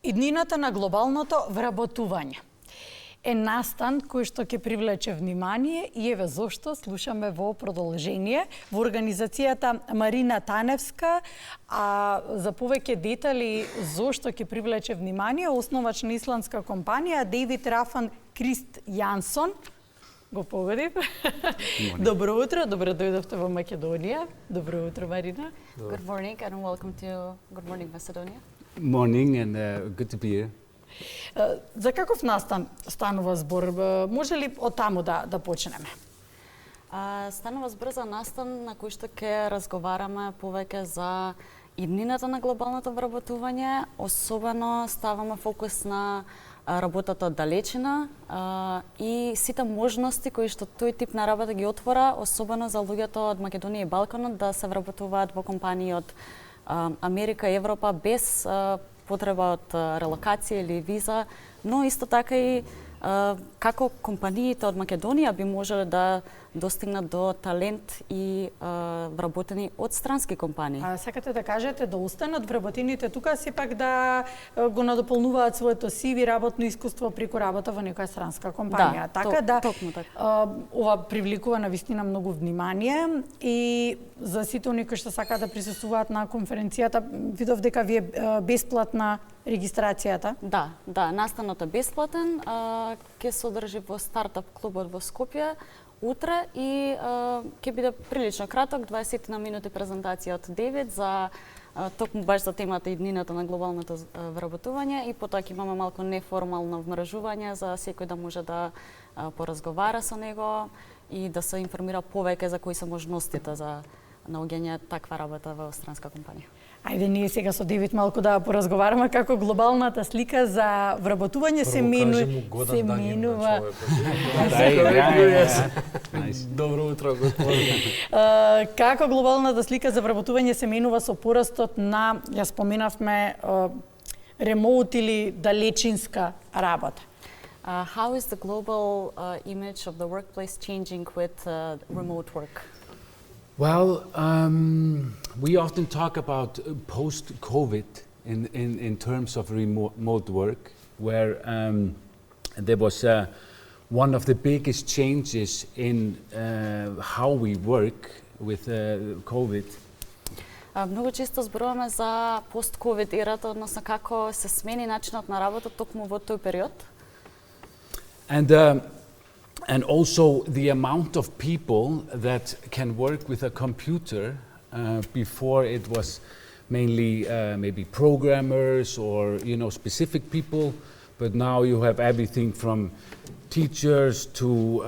Иднината на глобалното вработување е настан кој што ќе привлече внимание и еве зошто слушаме во продолжение во организацијата Марина Таневска, а за повеќе детали зошто ќе привлече внимание основач на исландска компанија Дейвид Рафан Крист Јансон. Го погодив. Добро утро, добро дојдовте во Македонија. Добро утро, Марина. Good morning and welcome to Good Morning Macedonia. Morning and good to be here. За каков настан станува збор? Може ли од таму да почнеме? Станува збор за настан на кој што ќе разговараме повеќе за иднината на глобалното вработување, особено ставаме фокус на работата од далечина и сите можности кои што тој тип на работа ги отвора, особено за луѓето од Македонија и Балканот да се вработуваат во компании од Америка и Европа без потреба од релокација или виза, но исто така и како компаниите од Македонија би можеле да достигнат до талент и вработени од странски компании. Сакате да кажете да останат вработените тука, сепак да го надополнуваат своето CV работно искуство преку работа во некоја странска компанија. Токму така. Ова привлекува навистина многу внимание и за сите оние кои што сакаат да присуствуваат на конференцијата, видов дека ви е бесплатна регистрацијата. Да, настанот е бесплатен, ќе се одржи во стартап клубот во Скопје утре и ќе биде прилично краток, 20 на минути презентација од 9 за токму баш за темата иднината на глобалното вработување и потоа ќе имаме малку неформално вмрежување за секој да може да поразговара со него и да се информира повеќе за кои се можностите за наоѓање таква работа во странска компанија. Ајде ние сега со Девид малку да поразговараме како глобалната слика за вработување се менува. Добро утро, господин. Како глобалната слика за вработување се менува со порастот на, ја споменавме, ремоут или далечинска работа? How is the global image of the workplace changing with remote work? Well, we often talk about post-COVID in terms of remote work, where there was one of the biggest changes in how we work with COVID. Многу често зборуваме за пост-ковид ерата, односно како се смени начинот на работа токму во тој период. And also the amount of people that can work with a computer. Before it was mainly maybe programmers or specific people, but now you have everything from teachers to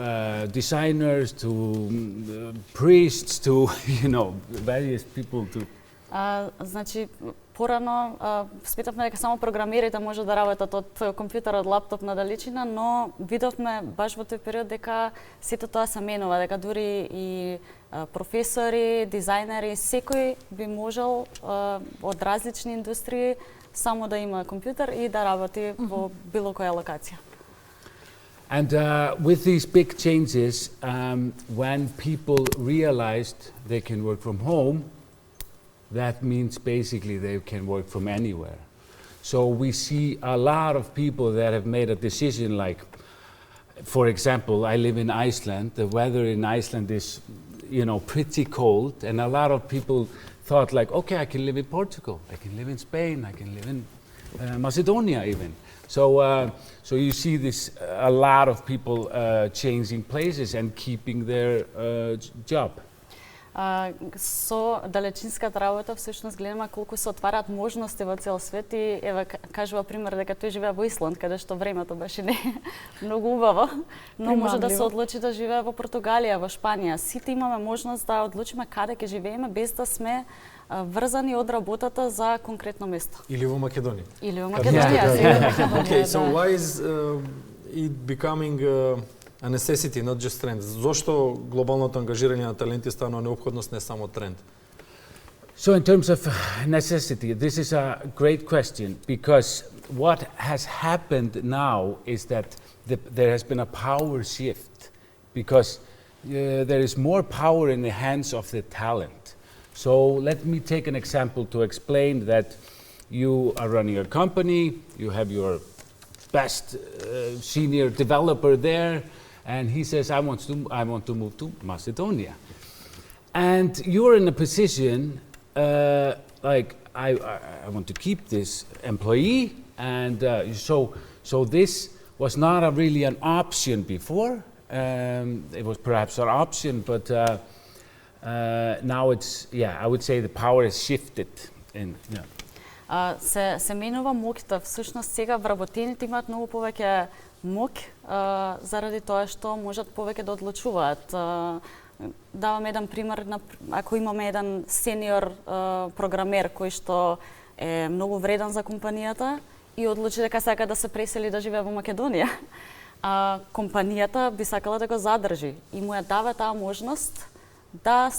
designers to priests to various people to. Значи порано сметавме дека само програмерите може да работат од компјутер, од лаптоп на далечина, но видовме баш во тој период дека сето тоа се менува, дека дури и професори, дизајнери, секој би можел од различни индустрии само да има компјутер и да работи во било која локација. And with these big changes, when people realized they can work from home, that means basically they can work from anywhere. So we see a lot of people that have made a decision like, for example, I live in Iceland. The weather in Iceland is, pretty cold, and a lot of people thought like, okay, I can live in Portugal, I can live in Spain, I can live in Macedonia even. So you see this, a lot of people changing places and keeping their job. Со далечинската работа всушност гледаме колку се отвараат можности во цел свет и еве кажува пример дека тој живее во Исланд, каде што времето беше не многу убаво, но може да се одлучи да живее во Португалија, во Шпанија. Сите имаме можност да одлучиме каде ќе живееме без да сме врзани од работата за конкретно место. Или во Македонија. Или во Македонија. Okay, so why is it becoming a necessity, not just trend? Зошто глобалното ангажирање на таленти станува неопходност, не само тренд? So in terms of necessity, this is a great question, because what has happened now is that there has been a power shift, because there is more power in the hands of the talent. So let me take an example to explain that you are running a company, you have your best senior developer there, and he says, I want to move to Macedonia. And you're in a position like, I want to keep this employee, and so this was not really an option before. It was perhaps an option, but now it's, I would say the power has shifted. Се менува моќта. Всушност сега вработените имаат многу повеќе моќ заради тоа што можат повеќе да одлучуваат. Давам еден пример, ако имаме еден сениор програмер кој што е многу вреден за компанијата и одлучи дека сака да се пресели да живее во Македонија, компанијата би сакала да го задржи и му ја дава таа можност да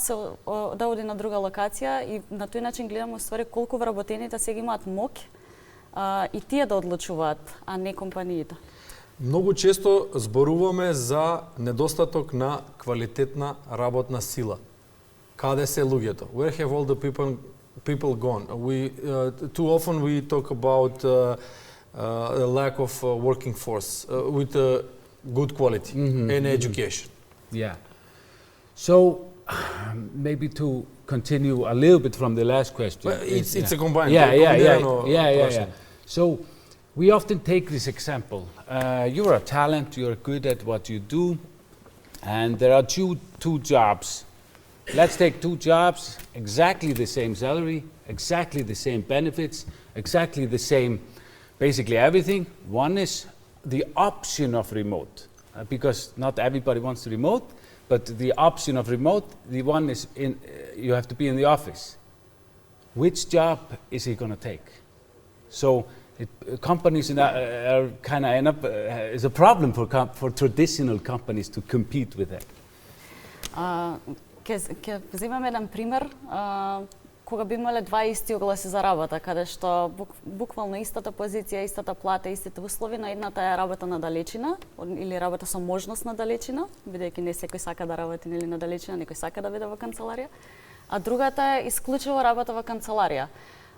оди на друга локација и на тој начин гледаме уствари колку вработените сега имаат моќ и тие да одлучуваат, а не компаниите. Многу често зборуваме за недостаток на квалитетна работна сила. Каде се луѓето? Where have all the people gone? Too often we talk about a lack of working force with good quality and education. Yeah. So maybe to continue a little bit from the last question. Well, it's a combined. Yeah. So we often take this example. You're a talent, you're good at what you do, and there are two jobs. Let's take two jobs, exactly the same salary, exactly the same benefits, exactly the same, basically everything. One is the option of remote, because not everybody wants to remote, but the option of remote, the one is you have to be in the office. Which job is he going to take? So companies are kind of end up is a problem for traditional companies to compete with that. Ќе земам еден пример, кога би имале два исти огласи за работа, каде што буквално истата позиција, истата плата, истите услови, на едната е работа на далечина или работа со можност на далечина, бидејќи не секој сака да работи нели на далечина, некој сака да биде во канцеларија, а другата е исклучиво работа во канцеларија.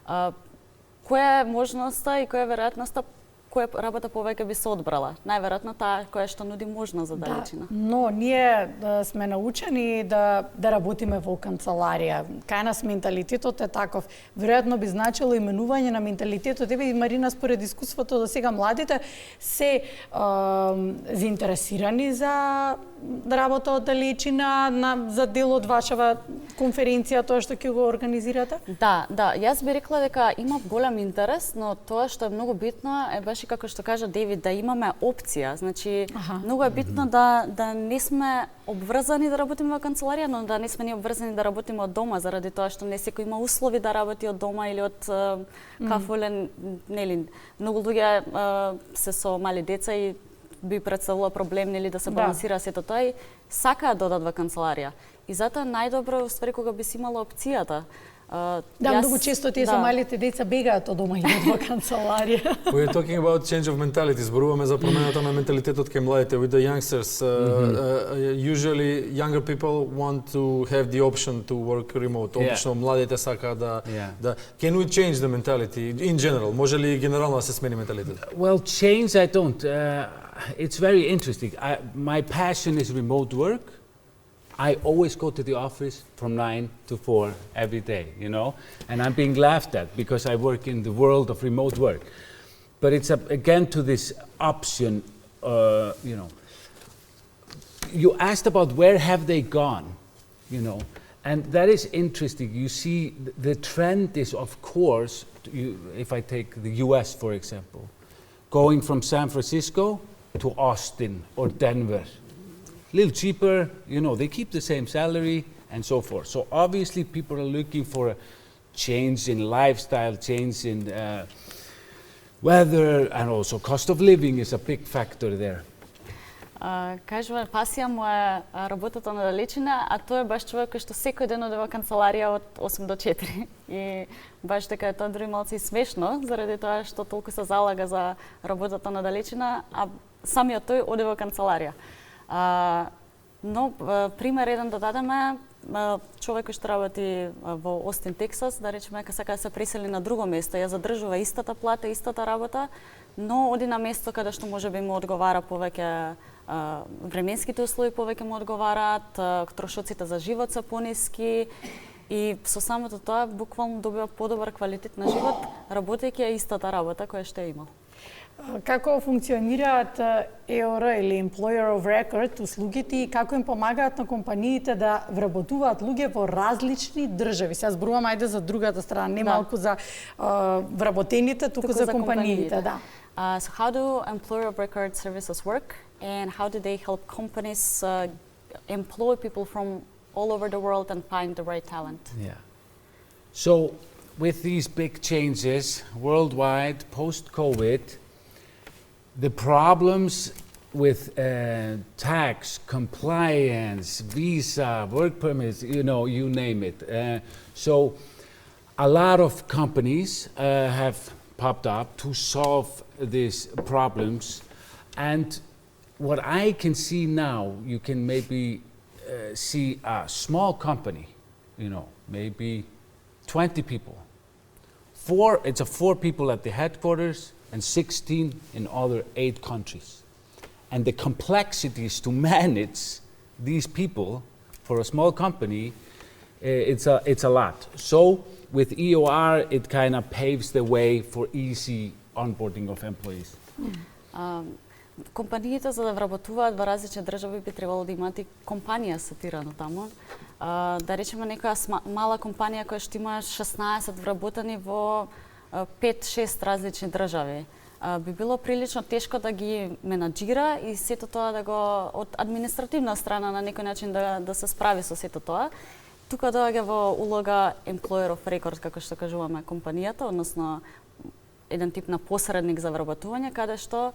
Која е можноста и која е веројатноста која работа повеќе би се одбрала? Најверојатно таа која што нуди можност за далечина. Да, но ние сме научени да работиме во канцеларија. Кај нас менталитетот е таков. Веројатно би значило именување на менталитетот. Еве и Марина, според искуството до сега младите се заинтересирани за работа од далечина, за дел од вашава конференција, тоа што ќе го организирате? Да, јас би рекла дека има голем интерес, но тоа што е многу битно е баш и како што кажа Девид, да имаме опција. Значи, многу е битно да не сме обврзани да работиме во канцеларија, но да не сме ни обврзани да работиме од дома, заради тоа што не секој има услови да работи од дома или од кафулен, нели, многу луѓе се со мали деца и би представило проблем нели да се балансира сето тоа и сакаат да одат во канцеларија. И затоа најдобро е уствари кога би си имала опцијата. Многу често тие со малите деца бегаат од дома и идат во канцеларија. We are talking about change of mentality. Зборуваме за промената на менталитетот кај младите. With the youngsters, usually younger people want to have the option to work remote. Обично младите сакаат да Can we change the mentality in general? Може ли генерално да се смени менталитетот? Well, change I don't. It's very interesting. My passion is remote work. I always go to the office from 9 to 4 every day, you know, and I'm being laughed at because I work in the world of remote work. But it's again to this option, you know. You asked about where have they gone, you know, and that is interesting. You see, the trend is, of course, if I take the US, for example, going from San Francisco to Austin or Denver. A little cheaper, you know, they keep the same salary and so forth. So obviously people are looking for a change in lifestyle, change in weather, and also cost of living is a big factor there. Кажуваме, пасија му е работата на далечина, а тој е баш човек кој што секој ден оде во канцеларија од 8 до 4. И баш дека е тоа дури малку и смешно, заради тоа што толку се залага за работата на далечина, а самиот тој оде во канцеларија. Но пример еден да дадеме, човек кој што работи во Остин, Тексас, да речеме, сака да се пресели на друго место, ја задржува истата плата, истата работа, но оди на место каде што можеби му одговара повеќе временските услови, повеќе му одговараат, трошоците за живот се пониски и со самото тоа буквално добива подобар квалитет на живот, работејќи истата работа која што е имал. Како функционираат EOR или Employer of Record услугите и како им помагаат на компаниите да вработуваат луѓе во различни држави? Сега зборувам ајде за другата страна, не малку за вработените, туку за компаниите, да. So how do Employer of Record services work and how do they help companies employ people from all over the world and find the right talent? Yeah. So with these big changes worldwide post-COVID, the problems with tax, compliance, visa, work permits, you name it. So a lot of companies have popped up to solve these problems. And what I can see now, you can maybe see a small company, maybe 20 people. It's 4 people at the headquarters and 16 in other 8 countries. And the complexities to manage these people for a small company, it's a lot. So with EOR, it kind of paves the way for easy onboarding of employees. Компаниите за да вработуваат во различни држави би требало да имаат и компанија сетирано таму. Да речеме некоја мала компанија која што има 16 вработени во 5-6 различни држави. Би било прилично тешко да ги менаџира и сето тоа да го од административна страна на некој начин да се справи со сето тоа. Тука доаѓа во улога Employer of Record, како што кажуваме компанијата, односно еден тип на посредник за вработување, каде што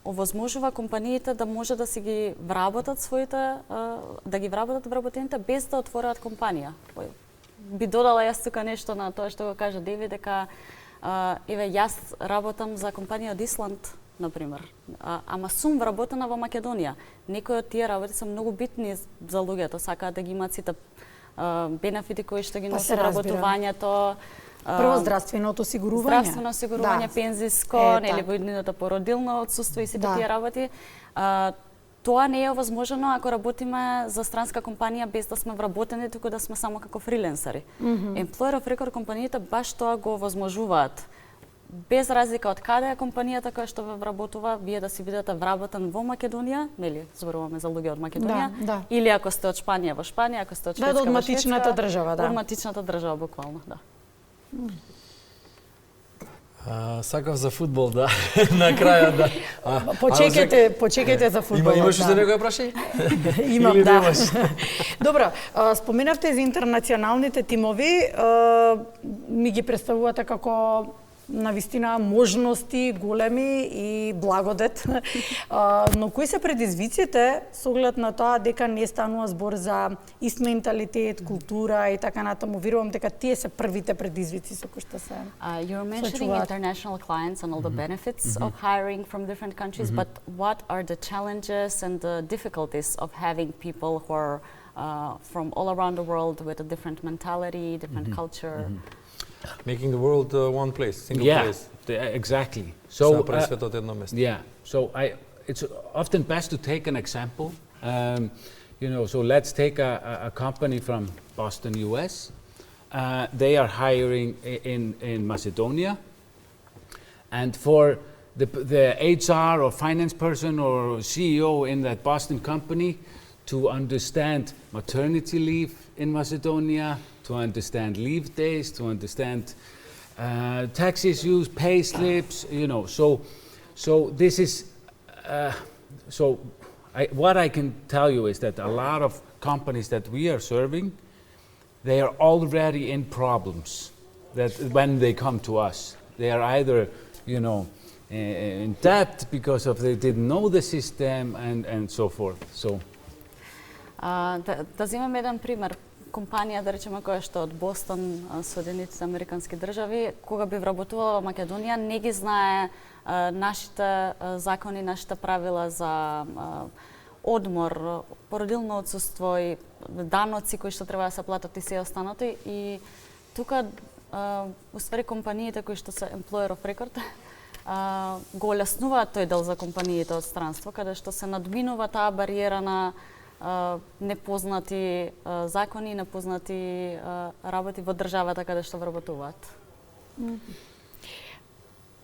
овозможува компаниите да може да си ги вработат да ги вработат вработените без да отворат компанија. Би додала јас тука нешто на тоа што го кажа Деви, дека еве јас работам за компанија од Исланд, например, ама сум вработена во Македонија. Некои од тие работи се многу битни за луѓето, сакаат да ги имаат сите бенефити кои што ги носи вработувањето. Прво здравственото осигурување. Здравствено осигурување, пензиско, нели во иднината породилно отсуство и сите тие работи. Тоа не е овозможено ако работиме за странска компанија без да сме вработени, туку да сме само како фриленсери. Employer of Record компаниите баш тоа го овозможуваат. Без разлика од каде е компанијата која што ве вработува, вие да си бидете вработен во Македонија, нели, зборуваме за луѓе од Македонија, или ако сте од Шпанија во Шпанија, ако сте од Шведска од матичната држава, од матичната држава буквално, да. Сакав за фудбал, да. На крајот, да. Почекајте за фудбал. Имаш уште некоја прашање? Имам, да. Добро, споменавте за интернационалните тимови, ми ги представувате како навистина можности големи и благодет. Но кои се предизвиците со оглед на тоа дека не станува збор за ист менталитет, култура и така натаму? Верувам дека тие се првите предизвици со кои што се You're mentioning international clients and all the benefits of hiring from different countries, but what are the challenges and the difficulties of having people who are from all around the world with a different mentality, different culture? Making the world one place, single place. Yeah, exactly. So it's often best to take an example. So let's take a company from Boston, US. They are hiring in Macedonia, and for the HR or finance person or CEO in that Boston company to understand maternity leave in Macedonia, to understand leave days, to understand tax issues, pay slips, So this is, what I can tell you is that a lot of companies that we are serving, they are already in problems that when they come to us. They are either, in debt because of they didn't know the system and so forth. So. Да земам еден пример. Компанија, да речеме, која што од Бостон, Соединетите Американски држави, кога би вработувала во Македонија, не ги знае нашите закони, нашите правила за одмор, породилно отсуство и даноци кои што треба да се платат и се останато. И тука уствари компаниите кои што се employer of record го олеснуваат тој дел за компаниите од странство, каде што се надминува таа бариера на непознати закони, непознати работи во државата каде што вработуваат.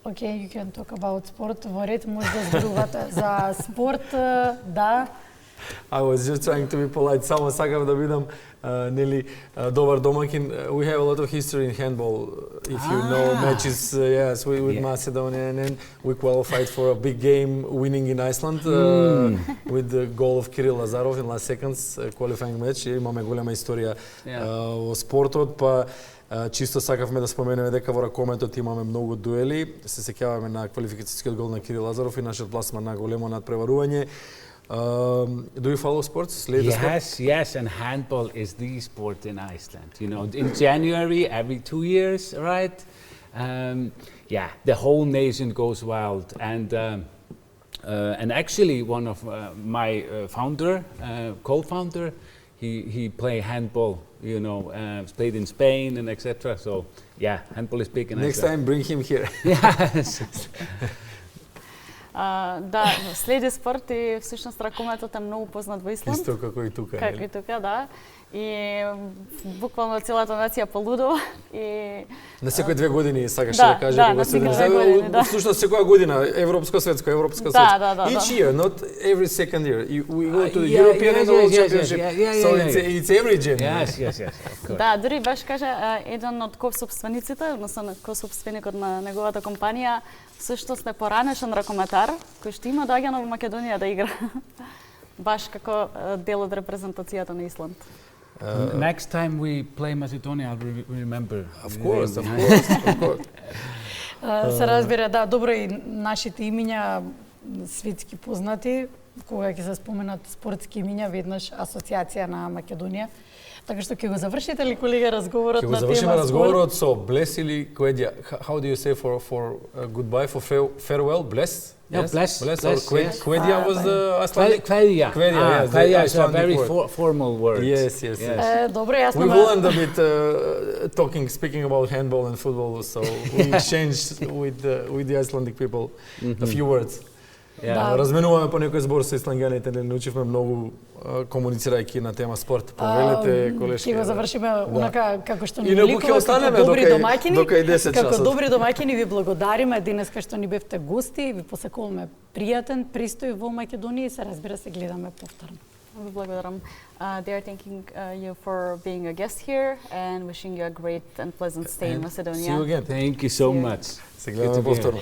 Okay, you can talk about sport. Во ред може да зборувате за спорт, да. I was just trying to be polite. Само сакав да бидам нели добар домакин. We have a lot of history in handball. If you know matches, yes, with Macedonia, and then we qualified for a big game, winning in Iceland with the goal of Kirill Lazarov in last seconds, qualifying match. Имаме голема историја во спортот, па чисто сакавме да споменеме дека во ракометот имаме многу дуели. Се сеќаваме на квалификацијскиот гол на Кирил Лазаров и нашиот пласман на големо надпреварување. Do you follow sports? Yes, and handball is the sport in Iceland. You know, in January, every 2 years, right? The whole nation goes wild. And actually, one of my co-founder, he played handball. You know, played in Spain and etc. So yeah, handball is big in Iceland. Next time, bring him here. Yes. Да, следи спорт и всушност ракометот е многу познат во Исланд. Исто како и тука. Како и тука, да. И буквално целата нација полудува и на секој 2 години сакаш да каже кога се ден. Всушност секоја година европско светско. Да. Each year, not every second year. We go to the European and World Championship. So it's every January. Yes, of course. Да, дури баш каже еден од ко-сопствениците, односно ко-сопственикот на неговата компанија, всушност е поранешен ракометар кој што има доаѓано во Македонија да игра. Баш како дел од репрезентацијата на Исланд. Next time we play Macedonia, I'll remember. Of course. Се разбира, да, добро и нашите имиња светски познати, кога ќе се споменат спортски имиња, веднаш асоциација на Македонија. Така што ќе го завршите ли, колега, разговорот на тема спорт? Ќе го завршиме разговорот со bless или кведја. How do you say for goodbye, for farewell? Bless? Yeah, bless. Kvedja was the Icelandic? Kvedja. Kvedja is a very formal word. Yes. Добро, јас We've learned a bit speaking about handball and football, so we exchanged with the Icelandic people a few words. Разменуваме по некој збор со исландјаните, научивме многу комуницирајќи на тема спорт. Повелете, колешки. Ќе го завршиме унака како што ни ликува како добри домаќини. Како добри домаќини ви благодариме денеска што ни бевте гости, ви посакуваме пријатен пристој во Македонија и се разбира се гледаме повторно. Ви благодарам. They are thanking you for being a guest here and wishing you a great and pleasant stay in Macedonia. See you again. Thank you so much. Се гледаме повторно.